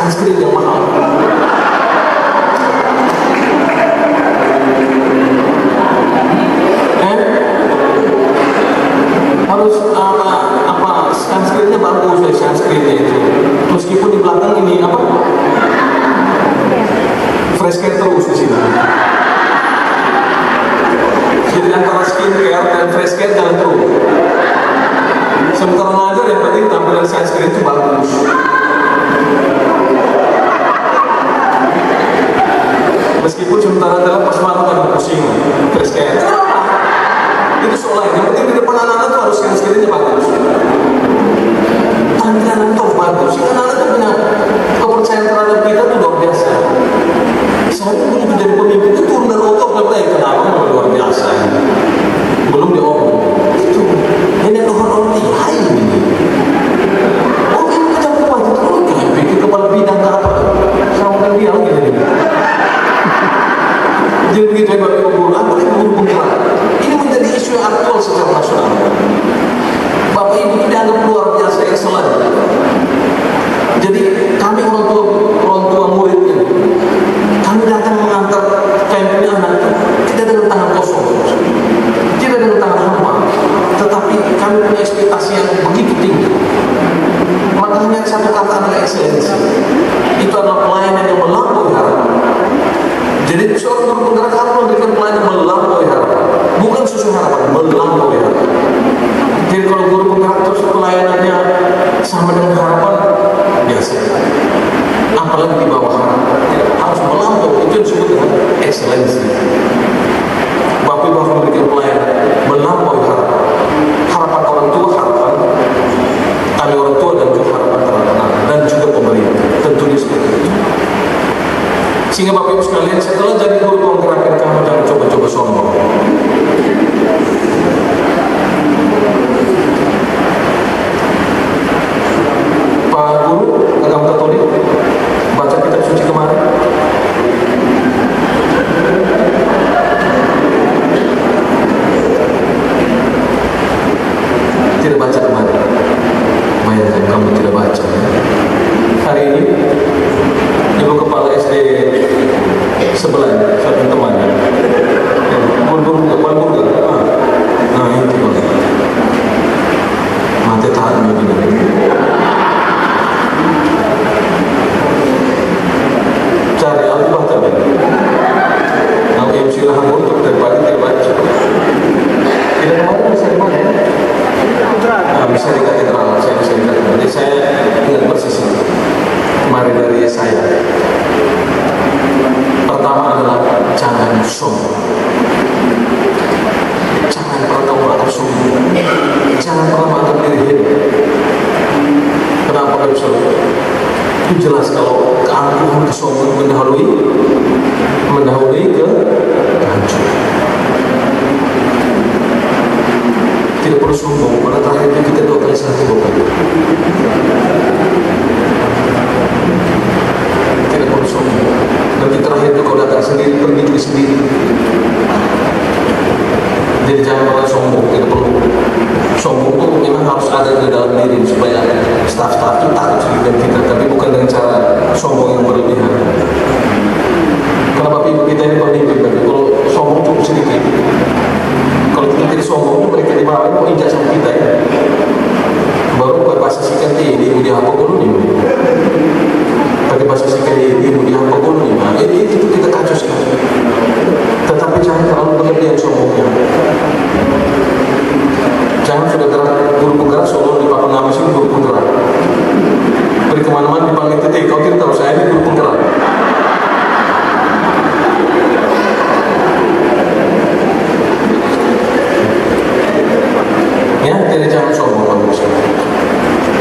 sunscreen yang mahal. Harus apa sunscreennya bagus ya, sunscreennya itu. Meskipun di belakang ini apa? Fresh care terus di sini. Jadi antara skincare dan fresh care jalan terus. Sementara ngajar yang penting tampilan sunscreen itu bagus. Meskipun sementara dalam pas malam kan pusing, fresh care. Itu soalnya yang penting di depan anak-anak tuh harus sunscreennya bagus. Tampilan itu bagus. Anak-anak tuh punya kepercayaan terhadap kita tuh luar biasa. Saya tuh begitu jadi pemimpin itu turun dari otot kenapa luar biasa. Belum diomong. Itu ini Tuhan roti hai ini. Oh ini macam kuat itu loh. Pikir kepala bidang apa? Sama dia gitu. Jadi begitu ya Bapak Ibu guru, apalagi guru penggerak. Ini menjadi isu yang aktual secara nasional. Bapak Ibu itu dianggap luar biasa excellent. Jadi kami orang tua muridnya, kami datang mengantar campingnya anak itu tidak dengan tangan kosong, tidak dengan tangan hampa, tetapi kami punya ekspektasi yang begitu tinggi. Makanya satu kata adalah ekselensi. Itu adalah pelayanan yang melampaui harapan. Jadi seorang guru penggerak harus memberikan pelayanan melampaui harapan, bukan sesuai harapan, melampaui harapan. Jadi kalau guru penggerak terus pelayanannya sama dengan harapan, biasa. Apalagi di bawah harapan, harus melampaui. Itu yang disebut dengan ekselensi. Bapak Ibu harus memberikan pelayanan melampaui harapan. Harapan orang tua, harapan kami orang tua dan juga harapan anak-anak dan juga pemerintah. Tentunya seperti itu. Sehingga Bapak Ibu sekalian, setelah jadi guru penggerak, kamu jangan coba-coba sombong. Pak Guru agama Katolik baca kitab suci kemarin. Tidak baca kemarin. Bayangkan kamu tidak baca. Hari ini Ibu Kepala SD sebelah satu temannya. Guru nah itu mati tahan begini. Cari Al-Quran tadi. Kalau yang silahkan untuk daripada tidak baca. Tidak kemarin bisa di mana? Bisa di katedral. Saya bisa di katedral. Jadi saya ingat persis kemarin dari saya. Pertama adalah jangan sombong. Jangan pernah merasa sombong. Jangan pernah menganggap diri hebat. Kenapa gak bisa? Itu jelas kalau keangkuhan, kesombongan mendahului kehancuran. Tidak perlu sombong. Pada terakhir itu kita doakan satu Bapak. Tidak perlu sombong. Nanti terakhir itu kau datang sendiri, pergi juga sendiri. Jadi jangan pernah sombong. Tidak perlu. Sombong itu memang harus ada di dalam diri supaya staf-staf itu takut dengan kita, tapi bukan dengan cara sombong yang berlebihan. Karena Bapak Ibu kita ini pemimpin, tapi kalau sombong cukup sedikit. Kalau kita tidak sombong itu mereka di bawah mau injak sama kita ya. Baru buat bahasa sikan ini mau diapa dulu nih. Pakai bahasa sikan ini mau diapa dulu nih. Nah, itu kita kacau sekali. Tetapi jangan terlalu berlebihan sombongnya. Jangan sudah guru penggerak solo di papan nama sini guru penggerak. Pergi kemana-mana dipanggil titik. Kau tidak tahu saya ini guru penggerak. Ya, jadi jangan sombong manusia.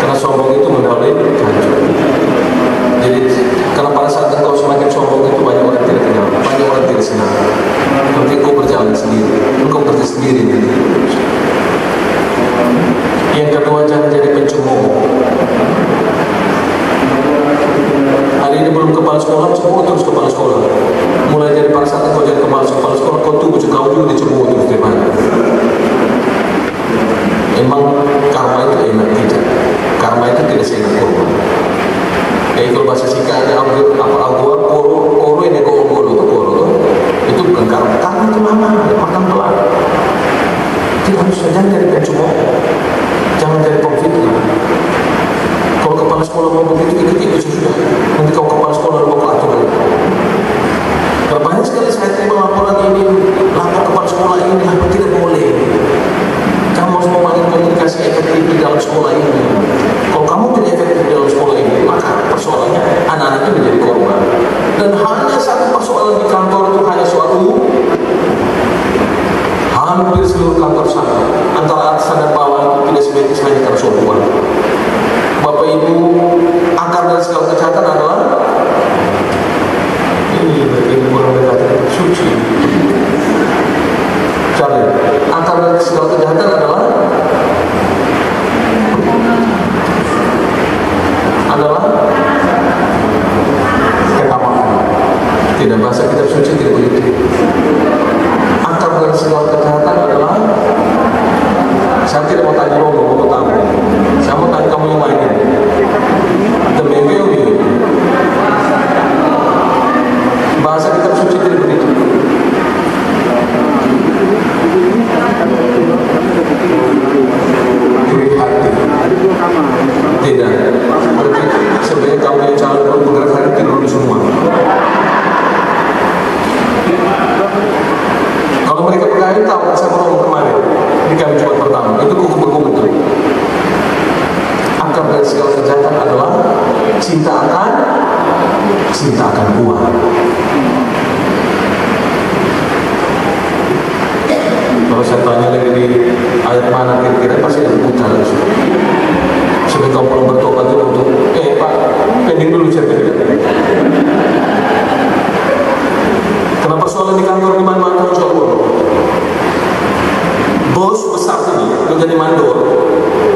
Karena sombong itu mendahului kehancuran. Jadi karena pada saat engkau semakin sombong itu banyak orang tidak kenal, banyak orang tidak senang. Nanti engkau berjalan sendiri, engkau kerja sendiri. Yang kedua, jangan jadi pencemooh. Hari ini belum kepala sekolah, cemooh terus kepala sekolah. Mulai dari pada saat engkau jadi kepala sekolah, kau tunggu kau juga dicemooh terus di mana. Emang karma itu enak tidak? Karma itu tidak seenak korban. Kalau bahasa Sika ada agua koro ini koro itu bukan karena itu lama makan pelan. Kita harus jangan dari pencuma, jangan dari pemfitnah. Kalau kepala sekolah mau begitu ikut sudah. Nanti kalau kepala sekolah mau atur. Kalau banyak sekali saya terima laporan ini, lapor kepala sekolah ini, lapor tidak boleh. Kamu harus membangun komunikasi efektif di dalam sekolah ini. Kalau kamu tidak efektif di dalam sekolah ini, maka persoalannya anak-anak itu menjadi korban. Dan hanya satu persoalan di kantor itu hanya soal umum. Hampir seluruh kantor sama, antara atasan dan bawah tidak sebatas hanya karena soal uang. Bapak Ibu, akar dari segala kejahatan adalah ini bagi kurang dekat suci. Cari akar dari segala kejahatan adalah ketamakan. Tidak bahasa kitab suci tidak begitu. Akar dari segala kejahatan adalah saya tidak mau tanya lo, mau tahu. Saya mau tanya kamu yang lain. Demi bahasa kitab suci tidak begitu. Iri hati. Tidak. Berarti sebenarnya kamu yang calon baru bergerak hari tidur di semua. Kalau mereka berkait tahu saya ngomong kemarin di kami Jumat pertama itu kuku-kuku betul. Akar dari segala kejahatan adalah cinta akan uang. Kalau saya tanya lagi di ayat mana kira-kira pasti ada putar. Sebagai kaum belum bertobat itu untuk Pak, pending dulu cerita. Kenapa persoalan di kantor di mana-mana harus uang? Bos besar ini mau jadi mandor,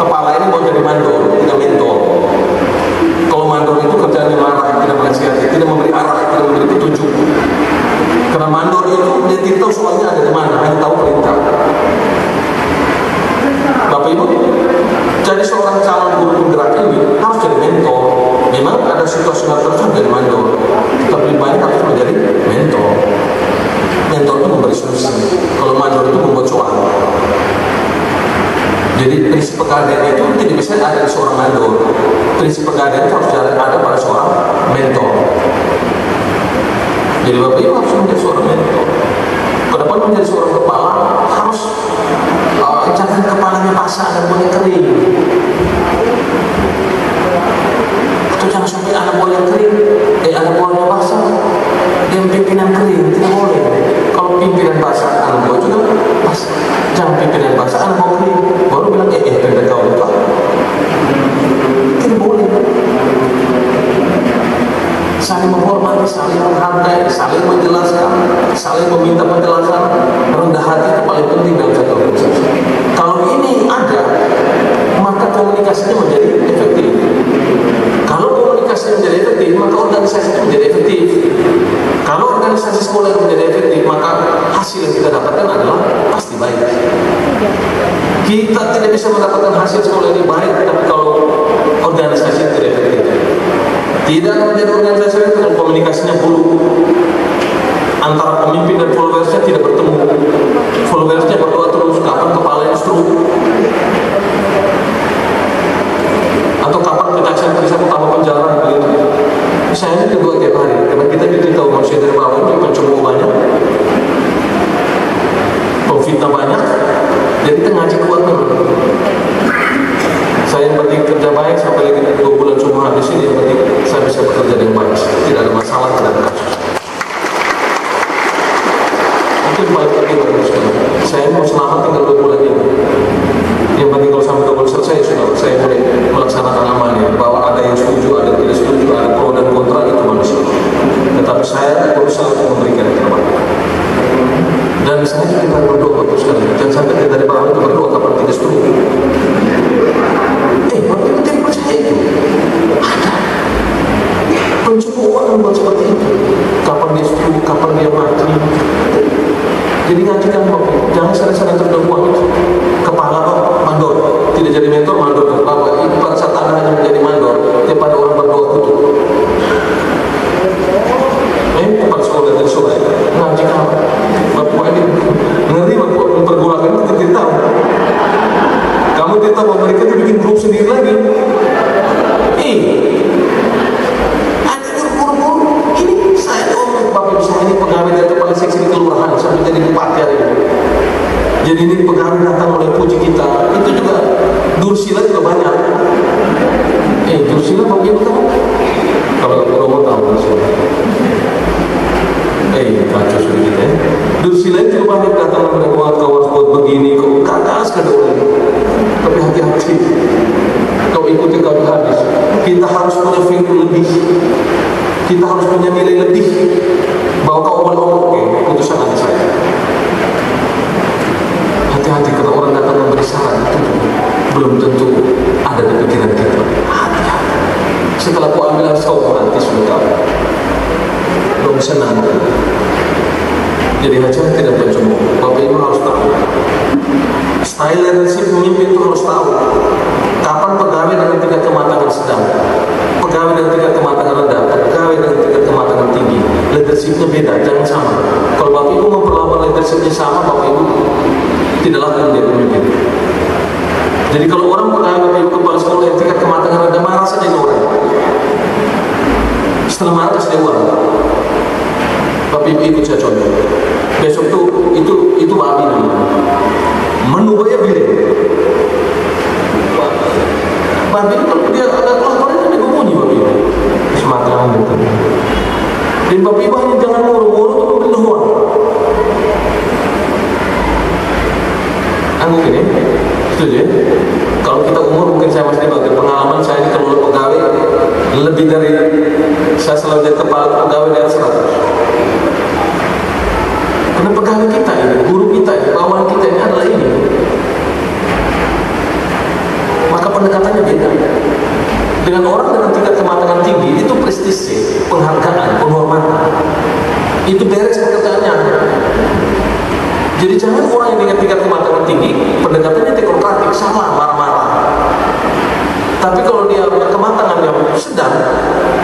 kepala ini mau jadi mandor, tidak mentor. Kalau mandor itu kerjanya marah, tidak menasihati, tidak memberi arah, tidak memberi petunjuk. Karena mandor itu dia tidak tahu soalnya ada di mana, hanya tahu perintah. Bapak Ibu, jadi seorang calon guru penggerak ini harus jadi mentor. Memang ada situasional tertentu jadi mandor, tapi lebih banyak harus menjadi mentor. Mentor itu memberi solusi. Kalau mandor itu membuat soal. Jadi prinsip pegadaian itu tidak bisa ada di seorang mandor. Prinsip pegadaian harus ada pada seorang mentor. Jadi Bapak Ibu harus menjadi seorang mentor. Kenapa menjadi seorang kepala harus jangan kepalanya basah dan boleh kering. Atau jangan sampai anak boleh kering, anak boleh basah, dan pimpinan kering tidak boleh. Kalau pimpinan basah, anak boleh juga basah. Jangan pimpinan basah, anak boleh kering. Baru bilang beda kau lupa. Tidak boleh. Saling menghormati, saling menghargai, saling menjelaskan, saling meminta penjelasan. Rendah hati itu paling penting dalam satu organisasi. Kalau ini ada, maka komunikasinya menjadi efektif. Kalau komunikasinya menjadi efektif, maka organisasi itu menjadi efektif. Kalau organisasi sekolah menjadi efektif, maka hasil yang kita dapatkan adalah pasti baik. Kita tidak bisa mendapatkan hasil sekolah ini baik, tapi kalau organisasi tidak efektif. Tidak menjadi organisasi itu kalau komunikasinya buruk. Antara pemimpin dan followersnya tidak bertemu. Followersnya berdoa terus, kapan kepala yang stroke? Atau kapan kejaksaan bisa pertama penjara begitu. Saya ini kedua tiap hari, karena kita diberitahu manusia dari bawah itu pencemooh banyak, pemfitnah banyak, jadi kita ngaji kuat dulu. Saya yang penting kerja baik sampai lagi 2 bulan semua habis ini, yang penting saya bisa bekerja dengan baik, tidak ada masalah, tidak ada kasus. Mungkin paling penting bagi sekali. Saya mau selamat tinggal 2 bulan ini. Yang penting kalau sampai 2 bulan selesai sudah, saya boleh melaksanakan amanah. Bahwa ada yang setuju, ada yang tidak setuju, ada pro dan kontra, itu manusia. Tetapi saya berusaha untuk memberikan yang terbaik. Dan saya juga berdoa untuk sekali. Jangan sampai kita dari bawah itu berdoa kapan tidak setuju. Bapak Ibu tidak percaya itu. Ada pencemoohan buat seperti itu. ditambah mereka tuh bikin grup sendiri lagi. Ada guru-guru ini saya om bapak bisa ini pegawai dari kepala seksi di kelurahan sampai jadi bupati hari ini. Jadi ini pegawai datang oleh puji kita itu juga dursila juga banyak. Dursila bagi kita kalau mau tahu dursila. Kacau sedikit ya. Dursila itu banyak datang oleh kawan-kawan buat begini kok kakas kada orang. Tapi hati-hati. Kau ikuti kau habis. Kita harus punya value lebih. Kita harus punya nilai lebih. Bahwa kau omong-omong putusan hati saya. Hati-hati kalau orang datang memberi saran itu belum tentu ada di pikiran kita. Hati-hati. Setelah kau ambil asal nanti sudah belum senang. Jadi hati-hati dan pencemooh. Bapak Ibu harus tahu. Style leadership pemimpin itu harus tahu. Kapan pegawai dengan tingkat kematangan sedang, pegawai dengan tingkat kematangan rendah, pegawai dengan tingkat kematangan tinggi. Leadershipnya beda, jangan sama. Kalau Bapak Ibu memperlakukan leadershipnya sama, Bapak Ibu tidak laku menjadi pemimpin. Jadi kalau orang pegawai Bapak Ibu kepala sekolah yang tingkat kematangan rendah, marah saja itu orang. Setelah marah terus dia uang. Bapak Ibu ikut saya contoh. Besok tuh itu babi namanya. Menubaya bilik. Babi kalau dia ada kelaparan dia berbunyi babi. Semacam itu. Dan Bapak Ibu hanya jangan muru-muru untuk memberi uang. Anggu gini, setuju ya? Kalau kita umur mungkin saya masih bagi pengalaman saya ini kalau pegawai lebih dari saya selalu jadi kepala pegawai dari 100. Karena pegawai kita ini, guru kita ini, bawahan kita ini adalah ini. Maka pendekatannya beda. Dengan orang dengan tingkat kematangan tinggi itu prestise, penghargaan, penghormatan. Itu beres pekerjaannya. Jadi jangan orang yang dengan tingkat kematangan tinggi pendekatannya teknokratik, sama marah-marah. Tapi kalau dia punya kematangan yang sedang,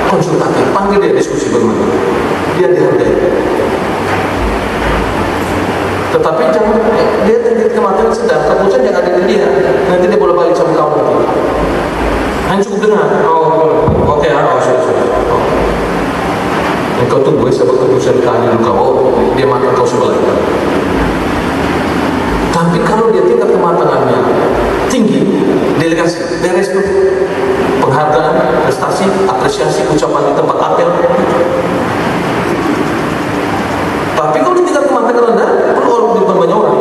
konsultatif, panggil dia diskusi bagaimana. Dia dihargai. Tetapi jangan dia tingkat kematangan sedang, kemudian yang ada di dia, nanti dia boleh balik sama kamu nanti. Hanya cukup dengar. Oke, sudah. Engkau tunggu ya, sebab keputusan tanya kau, dia makan kau sebelah. Tapi kalau dia tingkat kematangannya tinggi, delegasi, beres tuh penghargaan, prestasi, apresiasi, ucapan di tempat apel. Tapi kalau di tingkat kematangan rendah, perlu orang di depan banyak orang.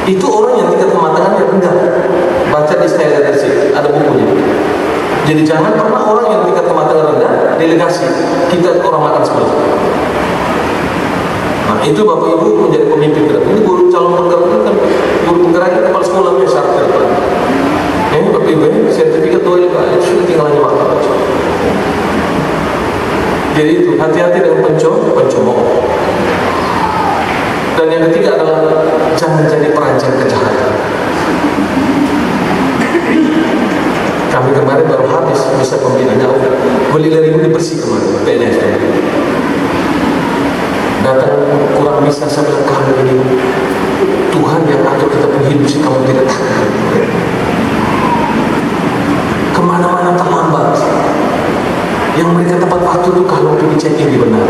Itu orang yang tingkat kematangannya rendah. Baca di Style Leadership, ada bukunya. Jadi jangan pernah orang yang tingkat kematangan rendah delegasi, kita orang makan sebelah. Nah itu Bapak Ibu menjadi pemimpin ke depan. Ini guru calon penggerak kan, guru penggerak kepala sekolahnya syarat ke depan. Ini Bapak Ibu sertifikat doa itu sudah tinggal hanya waktu. Jadi itu hati-hati dengan pencemooh. Dan yang ketiga adalah jangan jadi perancang kejahatan. Kami kemarin baru habis masa pembinanya, beli dari ini bersih kemarin PNS. Datang kurang bisa saya bilang kamu ini Tuhan yang atur kita hidup sih kamu tidak takut. Kemana-mana terlambat. Yang mereka tepat waktu itu kalau pergi cek ini benar.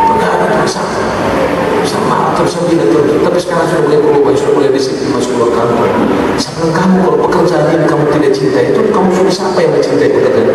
Pegawai itu sama terus saya bilang terus. Tapi sekarang sudah boleh berubah, sudah boleh disiplin masuk keluar kantor. Saya bilang kamu kalau pekerjaan ini kamu tidak cintai itu kamu sudah siapa yang mencintai pekerjaan